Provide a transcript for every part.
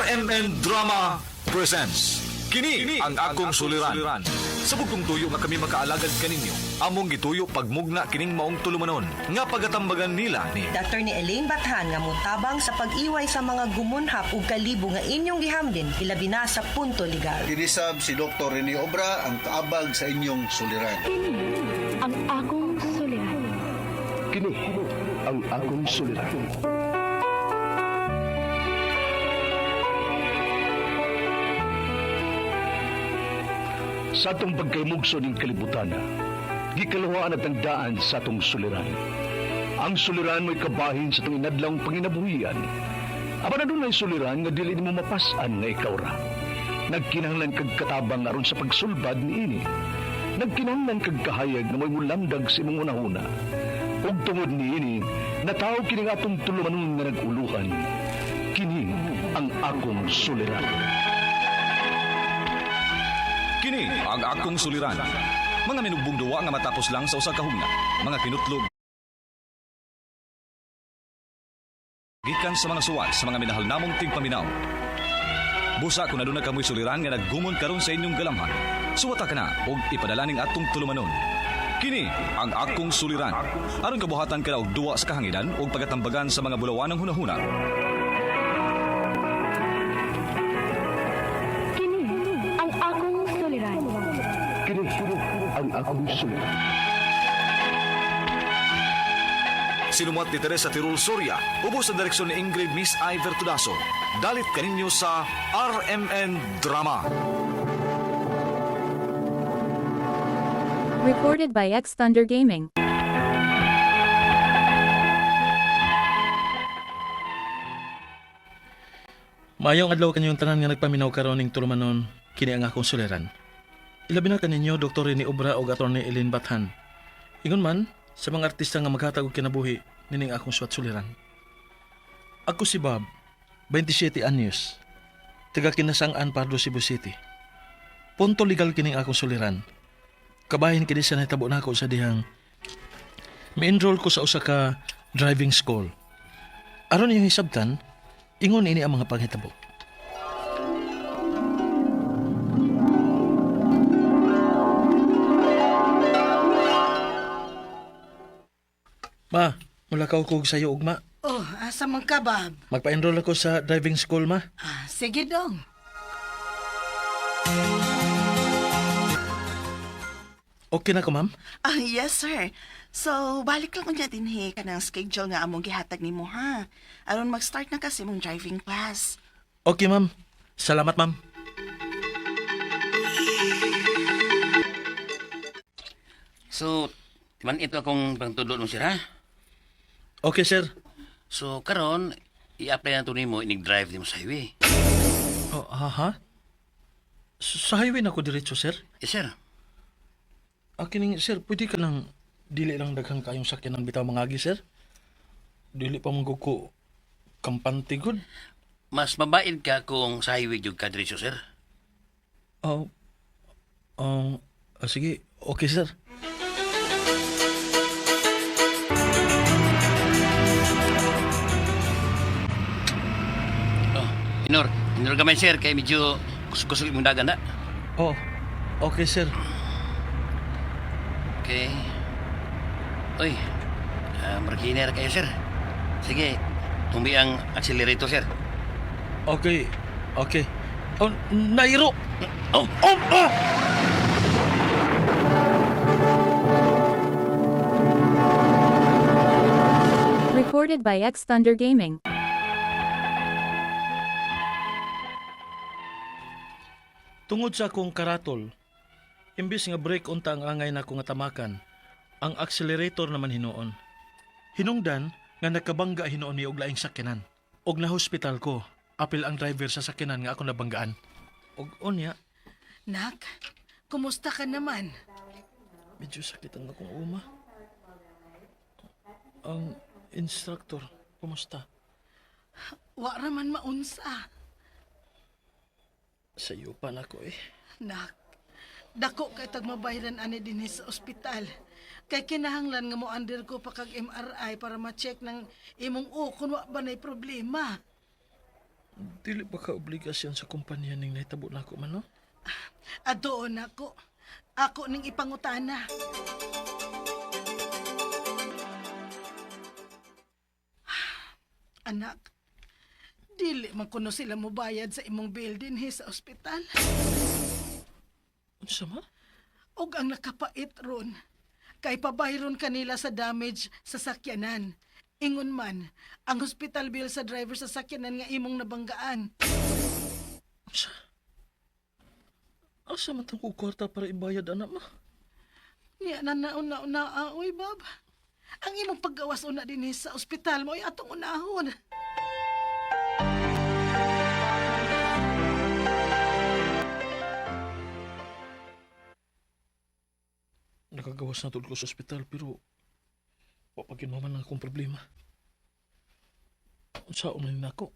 RMN Drama presents Kini ang akong suliran. Sa bugtong tuyo nga kami makaalagad kaninyo, among gituyo pagmugna kining maong tulumanon nga pagatambagan nila ni Dr. ni Elaine Bathan nga mutabang sa pag-iway sa mga gumunhap ug kalibo nga inyong gihambin ilabi na sa punto legal. Dinisab si Dr. Rene Obra ang kaabag sa inyong suliran. Ang akong suliran. Kini ang akong suliran. Sa atong pagkaymugso ng kalibutan, gikalawaan at ang daan sa atong suliran. Ang suliran mo'y kabahin sa itong inadlang panginabuhian. Aba na doon ay suliran nga dili mo mapasan nga ikaw ra. Nagkinahanglan kag katabang aron sa pagsulbad ni ini. Nagkinahanglan kag kahayag na may mulamdag sa imong unahuna. Ug tungod ni ini, natawag kini nga atong tulumanon nga naguluhan. Kini ang akong suliran. Kini ang akong suliran. Mga minugbong duwa nga matapos lang sa usa ka hugna, mga kinutlog gikan sa mga suwat sa mga minahal namong tigpaminaw. Busa kung aduna kamoy suliran nga naggumon karon sa inyong galamhan, suwata ka na og ipadala ning atong tulumanon. Kini ang akong suliran. Aron kabuhatan ka na og duwa sa kahanginan og pagatambagan sa mga bulawan ng hunahuna. Kini ang akong suliran. Kini ang akong suliran. Sinumat ni Teresa Tirul Soria, ubos sa direksyon ni Ingrid Miss Iver Tudaso. Dalit kaninyo sa RMN Drama. Recorded by X Thunder Gaming. Mayong adlaw kanyong tanan nga nagpaminaw karon ning tulumanon kini ang akong suliran. Ilabi na kaninyo Dr. Rene Obra ug Atty. Elaine Bathan. Ingon man sa mga artista nga maghatag og kinabuhi nining akong suwat suliran. Ako si Bob, 27 anyos. Taga Kinasang-an, Pardo, Cebu City. Punto legal kining akong suliran. Kabahin kini sa nahitabo nako sa dihang mi-enroll ko sa usa ka driving school. Aron yung hisabtan, ingon ini ang mga panghitabo. Ma, mula ka kog sayo ugma. Oh, asa man ka, Bob? Magpa-enroll ako sa driving school, ma. Sige dong. Okay na ko, ma'am? Yes, sir. So, balik lang niya din ka ng schedule nga among gihatag nimo ha. Aron mag-start na kasi mong driving class. Okay, ma'am. Salamat, ma'am. So, timan ito akong pangtudlo nung sir, ha? Okay, sir. So, karon i-apply na ito mo, inig-drive din mo sa highway. Oh, ha? Sa highway na ko diretso, sir? Yes, sir. Akin sir, pwede ka lang dili lang daghang kayong sakyanan bitaw mangagi, sir? Dili pa mong ko kampante good. Mas mabait ka kung sa highway jud ka diretso, sir. Oh, sige. Okay, sir. Oh, Inor gamay, sir, kay medyo kusog mong dagan na. Oh, okay, sir. Okay. Uy, markiner kayo, sir. Sige, tumbi ang accelerator, sir. Okay. Oh, nairo! Oh! Recorded by X Thunder Gaming. Tungod sa akong karatol, imbis nga brake unta ang angay na akong tamakan, ang accelerator naman hinuon. Hinungdan nga nagkabangga hinuon ni og laing sakyanan. Og na hospital ko, apil ang driver sa sakyanan nga ako nabanggaan. Og unya, Nak, kumusta ka naman? medyo sakit ang akong uma. Ang instructor, kumusta? Wa raman maunsa. Sa iyo pa na ko eh. Nak, dako kay tag mabayaran ani dinhi sa ospital. Kay kinahanglan nga mo under ko pa kag MRI para ma-check ng imong kung wa ba nay problema. Dili ba ka obligasyon sa kumpanya ning nahitabo na ako man, no? Adoon ako. Ako ning ipangutana. Anak, dili man kuno sila mo bayad sa imong bill dinhi sa ospital. Unsa ma? Og ang nakapait ron, kay pabayron kanila sa damage sa sakyanan. Ingon man, ang hospital bill sa driver sa sakyanan nga imong nabanggaan. Unsa? Asa man tang kwarta para ibayad, anak ma? Niya na nauna oy bab. Ang imong paggawas una dinhi sa ospital mo ay atong unahon. Nakagawas na tulad ko sa ospital pero papaginuman lang akong problema. Unsaon man nako?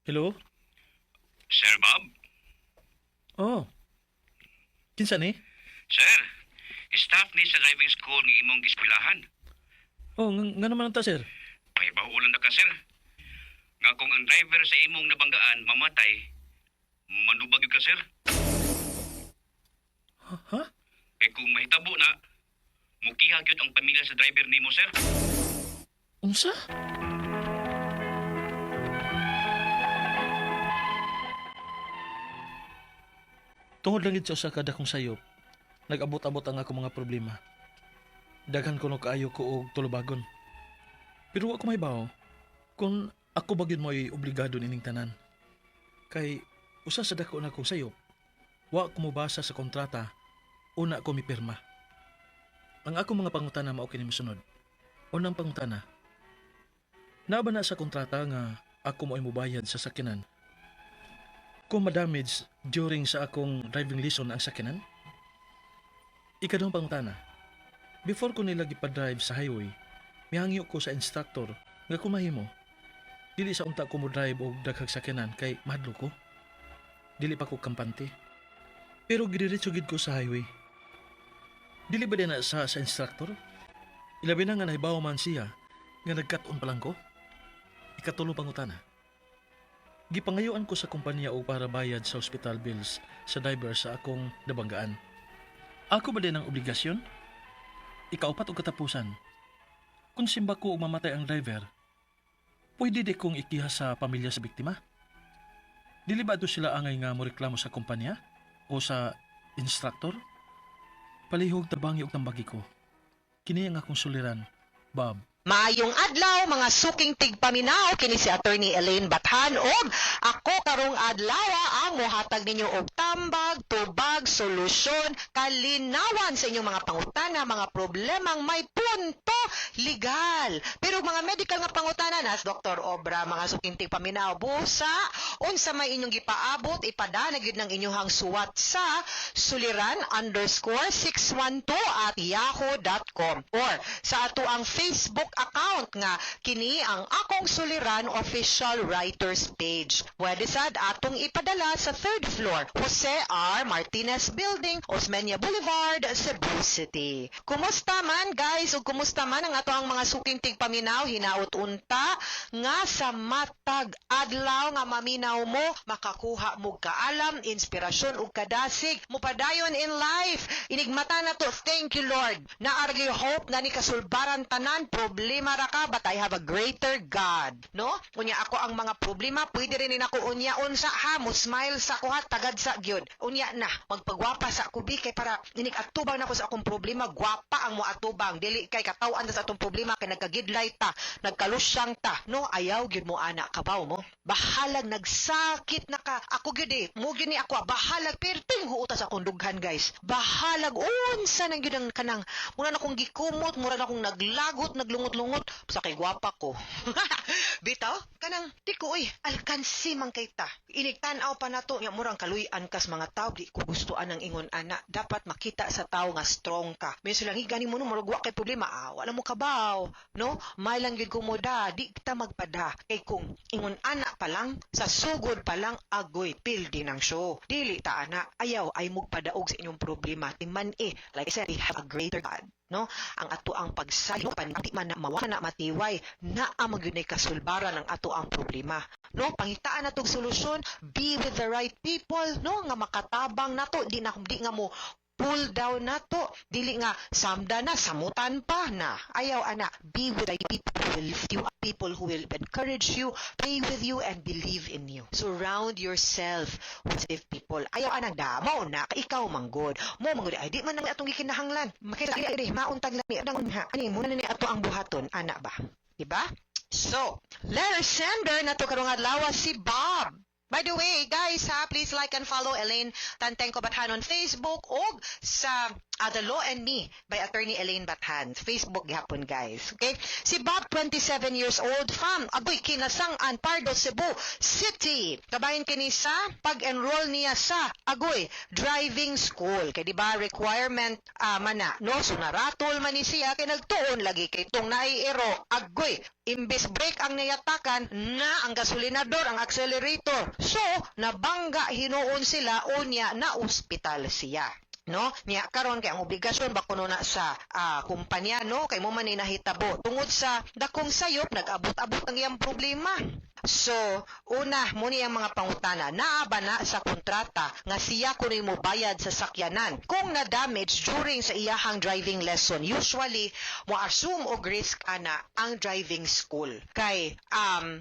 Hello? Sir Bob? Oh. Kinsa ni? Sir, staff ni sa driving school ng imong giskwelahan. Oh, nga naman ta, sir. Pahibahulan na ka, sir. Nga kung ang driver sa imong nabanggaan mamatay, manubag yun ka, sir. Ha? Eh kung mahitabo na, mukiha gyud ang pamilya sa driver nimo, sir. Unsa? Tungod lang gid sa usa ka dakong sayop, nag-abot-abot ang ako mga problema. Daghan ko no kaayo ko og tulubagon. Pero ako may bawo, kung ako ba gyud mo'y obligado nining tanan. Kay usa sa dako na kong sayop, wa ko mobasa sa kontrata, una ko mipirma. Ang ako mga pangutana mao kini mosunod. Unang pangutana, naa ba na sa kontrata nga ako mo'y mobayad sa sakyanan kung madamage during sa akong driving lesson ang sakyanan? Ikadong pangutana, before ko nila gipa-drive sa highway, mihangyo ko sa instructor nga kung mahimo, dili sa unta ko mo drive og daghang sakyanan kay mahadlo ko. Dili pa ko kampante. Pero gidiretso gid ko sa highway. Dili ba din na sa instructor? Ilabi na nga nahibaw man siya nga nagkat-on pa lang ko. Ikatulo pangutana, gipangayuan ko sa kumpanya o para bayad sa hospital bills sa driver sa akong nabanggaan. Ako ba din ang obligasyon? Ikaupat o katapusan, kung simba ko o mamatay ang driver, pwede di kong ikiha sa pamilya sa biktima? Dili ba ito sila angay nga mo reklamo sa kumpanya o sa instructor? Palihog tabangi og tambagi ko. Kini ang akong suliran, Bob. Maayong adlaw mga suking tigpaminaw kini si Attorney Elaine Bathan og ako karong adlaw ang mohatag ninyo og tambag, tubag, solusyon, kalinawan sa inyong mga pangutana, mga problemang may punto legal. Pero mga medical nga pangutana nas Dr. Obra, mga suking tigpaminaw busa unsa may inyong gipaabot ipadana gyud ng inyong suwat sa suliran_612@yahoo.com or sa ato ang Facebook account nga kini ang Akong Suliran official writers page. Pwede sad atong ipadala sa 3rd floor, Jose R. Martinez Building, Osmeña Boulevard, Cebu City. Kumusta man guys ug kumusta man ang ato ang mga suking tigpaminaw hinaut unta nga sa matag adlaw nga maminaw mo makakuha mo kaalam, inspirasyon ug kadasig mo padayon in life. Inigmata na to. Thank you Lord. Naargi hope na ni kasulbaran tanan problema ra ka but I have a greater God. No? Unya ako ang mga problema pwede rin ako unya unsa ha mo smile sa ko ha tagad sa gyud. Unya na magpagwapa sa ako bi kay para inig atubang nako sa akong problema gwapa ang mo atubang dili kay katawan sa atong problema kay nagkagidlay ta nagkalusyang ta no ayaw gyud mo ana kabaw mo. Bahalag nagsakit na ka ako gyud mo gyud ni ako bahalag perting huuta sa akong dughan guys. Bahalag unsa nang gyud ang kanang mura na akong gikumot mura na akong naglagot naglungot-lungot sa kay gwapa ko. Bitaw, kanang di ko alkansi man kay ta. Inigtan-aw pa nato nya murang kaluy-an kas mga tao di ko gustuan ang ingon ana. Dapat makita sa tao nga strong ka. May silang gani mo no murag wa kay problema. Wala mo kabaw, no? May lang gyud kumoda, di kita magpada. Kay kung ingon ana pa lang sa sugod pa lang agoy pildi ng show. Dili ta ana ayaw ay mugpadaog sa inyong problema. Timan like I said, we have a greater God. No, ang ato ang pagsayo panti man na mawala na matiway na ang magyunay kasulbaran ng ato ang problema. No, pangitaan natong solusyon, be with the right people, no, nga makatabang nato, di nga mo pull down nato, dili nga samda na, samutan pa na. Ayaw ana, be with the people who will lift you up, people who will encourage you, pray with you, and believe in you. Surround yourself with positive people. Ayaw ana, damo na, ikaw manggod. Mo manggod, ay di man na atong gikinahanglan. Makita dili, mauntag lami, ani, muna na ni ato ang buhaton, ana ba? Diba? So, letter sender na to karong adlaw si Bob. By the way, guys, please like and follow Elaine Tantengco Bathan on Facebook o sa The Law and Me by Attorney Elaine Bathan. Facebook gihapon, guys. Okay? Si Bob, 27 years old, from Agoy, Kinasangan, Pardo, Cebu City. Kabahin kini sa pag-enroll niya sa Agoy Driving School. Kaya diba, requirement mana, no? So, naratol man ni siya, kaya nagtuon lagi kay itong naiero. Agoy, imbes brake ang nayatakan na ang gasolinador, ang accelerator. So, nabangga hinuon sila o niya na ospital siya. No, niya karon kay ang obligasyon ba kuno na sa kumpanya, no, kay mo man ni nahitabo tungod sa dakong sayop nag-abot-abot ang iyang problema. So, una mo ni ang mga pangutana, naa ba na sa kontrata nga siya kuno mo bayad sa sakyanan kung na-damage during sa iyahang driving lesson. Usually, mo assume og risk ana ang driving school. Kay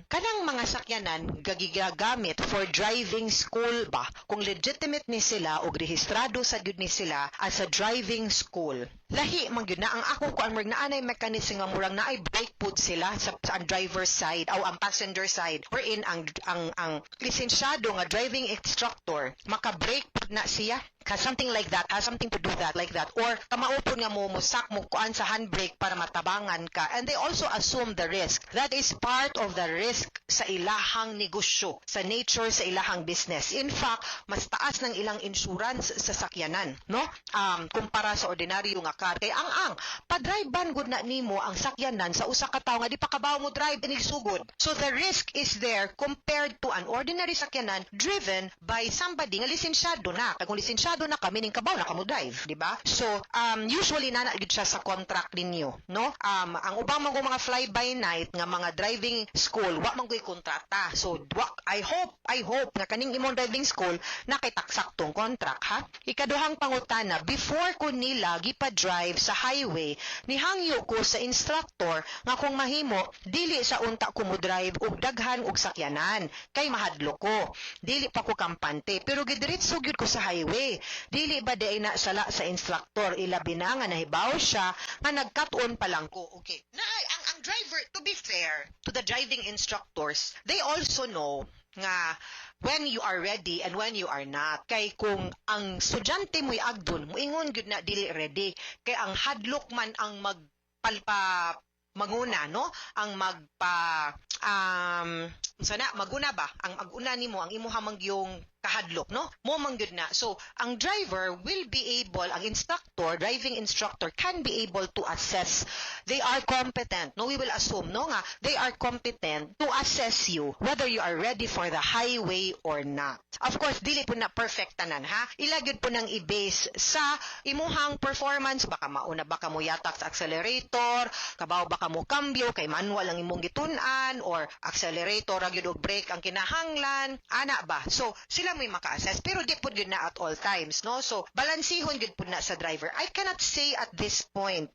kanang mga sakyanan gagigamit for driving school ba kung legitimate ni sila og rehistrado sa gyud ni sila as a driving school. Lahi man gyud na ang akong kuan murag naanay mechanism nga murag naay brake pud sila sa driver's side o ang passenger side wherein ang lisensyado nga driving instructor maka-brake pud na siya. Something like that, has something to do that like that, or kamaupon nga mo musak mo kuan sa handbrake para matabangan ka, and they also assume the risk. That is part of the risk sa ilahang negosyo, sa nature sa ilahang business. In fact, mas taas ng ilang insurance sa sakyanan, no? Kumpara sa ordinaryo nga car. Kay ang pa-drive-ban gud na nimo ang sakyanan sa usa ka tawo nga di pa kabaw mo drive inig sugod. So the risk is there compared to an ordinary sakyanan driven by somebody nga lisensyado na. Kag kung lisensyado na kami ning kabaw na kamo drive, di ba? So usually na gid siya sa contract ninyo, no? Ang ubang mga fly by night nga mga driving school wa man koy kontrata. So I hope nga kaning imong driving school na kay taksaktong contract, ha? Ikaduhang pangutana, before ko nila gipa-drive sa highway, nihangyo ko sa instructor nga kung mahimo dili sa unta ko mo drive og daghan og sakyanan kay mahadlo ko. Dili pa ko kampante pero gidiretso gyud ko sa highway. Dili ba di na sala sa instructor, ilabi na nga nahibaw siya nga nagkatuon pa lang ko. Okay. Na ang driver, to be fair to the driving instructors, they also know nga when you are ready and when you are not. Kay kung ang estudyante mo'y agdon, moingon gyud na dili ready. Kay ang hadlok man ang maguna, no? Ang maguna ba? Ang maguna nimo ang imuha mangyong kahadlok, no? Mo mangyud na. So, ang driver will be able, ang instructor, driving instructor can be able to assess. They are competent. No, we will assume, no nga, they are competent to assess you whether you are ready for the highway or not. Of course, dili po na perfect tanan, ha? Ilagyod po nang i-base sa imuhang performance. Baka mauna baka mo yatak sa accelerator, kabaw baka mo cambio, kay manual ang imong gitun-an, or accelerator, ragyod og brake ang kinahanglan. Ana ba? So, sila may maka-assess, pero di po yun na at all times, no? So, balansihon yun po na sa driver. I cannot say at this point,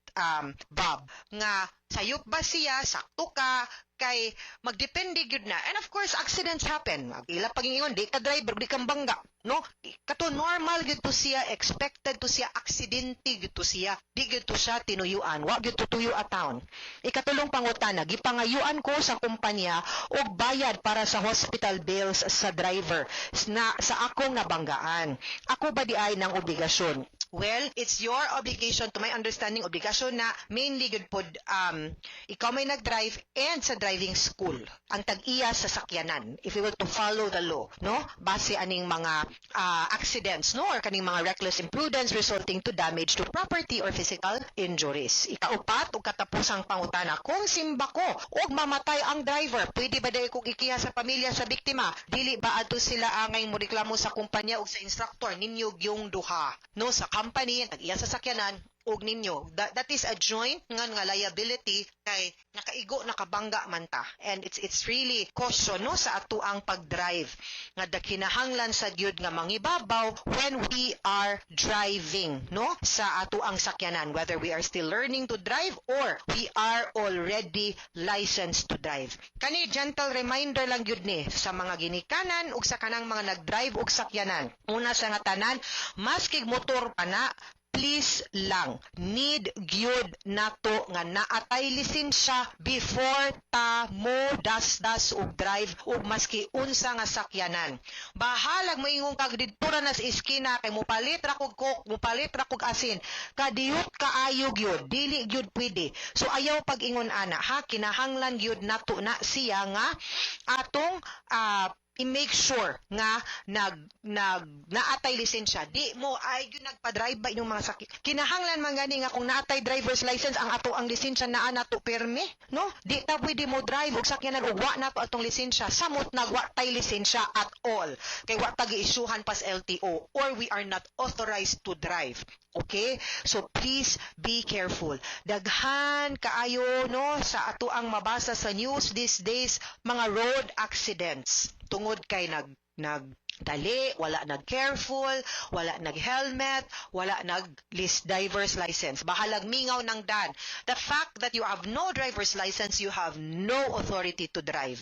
Bob, nga sayop ba siya, sakto ka, kay magdepende yun na. And of course, accidents happen. Ila pagingon, di ka driver, di kang bangga, no? Kato normal yun to siya, expected to siya, aksidente yun to siya, di yun to siya tinuyuan, wag yun to tuyo a town. Ikatulong pangutana, gipangayuan ko sa kumpanya o bayad para sa hospital bills sa driver na sa akong nabanggaan. Ako ba di ay ng obligasyon? Well, it's your obligation, to my understanding, obligasyon na mainly good pod ikaw may nag-drive and sa driving school ang tag-iya sa sakyanan if you were to follow the law, no? Base aning mga accidents, no? Or kaning mga reckless imprudence resulting to damage to property or physical injuries. Ikaupat ug katapusang pangutana, kung simba ko og mamatay ang driver, pwede ba dai kog ikiha sa pamilya sa biktima? Dili ba adto sila angay mo reklamo sa kumpanya ug sa instructor ninyo gyung duha, no? Sa company tag-iya sa sakyanan og ninyo. That is a joint nga liability kay nakaigo nakabangga man ta. And it's really caution, no, sa ato ang pag-drive nga kinahanglan sa gyud nga mangibabaw when we are driving, no, sa ato ang sakyanan, whether we are still learning to drive or we are already licensed to drive. Kani gentle reminder lang gyud ni sa mga ginikanan ug sa kanang mga nag-drive og sakyanan. Una sa nga tanan, maskig motor pa na, please lang, need gyud nato nga naatay lisensya before ta mo das-das og drive og maski unsa nga sakyanan. Bahalag moingon kag didtura na sa iskina kay mupalit ra kog coke, mupalit ra kog asin. Kadiyot kaayo gyud, dili gyud pwede. So ayaw pag-ingon ana, ha, kinahanglan gyud nato na siya nga atong i-make sure nga naatay lisensya. Di mo ay gyud nagpa-drive ba inyong mga sakit. Kinahanglan man gani nga kung naatay driver's license ang ato ang lisensya naa nato permi, no? Di ta pwede mo drive og sakyanan ug wa nato atong lisensya. Samot nagwa tay lisensya at all. Kay wa ta gi-issuehan pas LTO or we are not authorized to drive. Okay? So please be careful. Daghan kaayo, no, sa ato ang mabasa sa news these days mga road accidents. Tungod kay nagdali, wala nag-careful, wala nag-helmet, wala nag-list driver's license. Bahalag mingaw ng dan. The fact that you have no driver's license, you have no authority to drive.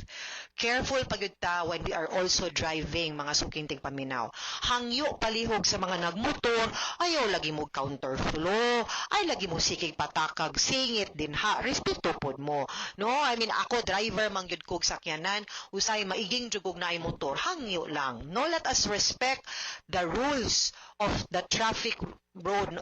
Careful pagyud ta when we are also driving, mga sukinting paminaw. Hangyo palihog sa mga nagmotor, ayaw lagi mo counterflow, ay lagi mo sikig patakag, singit din ha, respeto pod mo. No, I mean ako driver man gyud kog sakyanan, usay maiging jugog na ay motor, hangyo lang. No, let us respect the rules of the traffic road. No,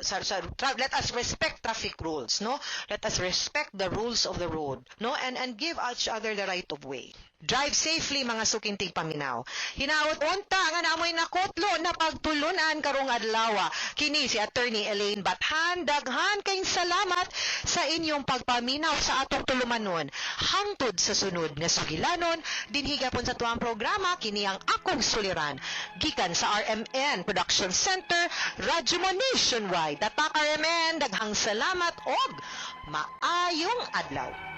let us respect traffic rules, no? Let us respect the rules of the road, no? And give each other the right of way. Drive safely, mga sukinting paminaw. Hinaot unta nga namoy nakotlo na pagtulunan karong adlaw. Kini si Attorney Elaine Bathan. Daghan kayong salamat sa inyong pagpaminaw sa atong tulumanon. Hangtod sa sunod nga sugilanon, dinhigapon sa tuwang programa, kini ang akong suliran. Gikan sa RMN Production Center, Radyo Mo Nationwide. Tatak RMN, daghang salamat og maayong adlaw.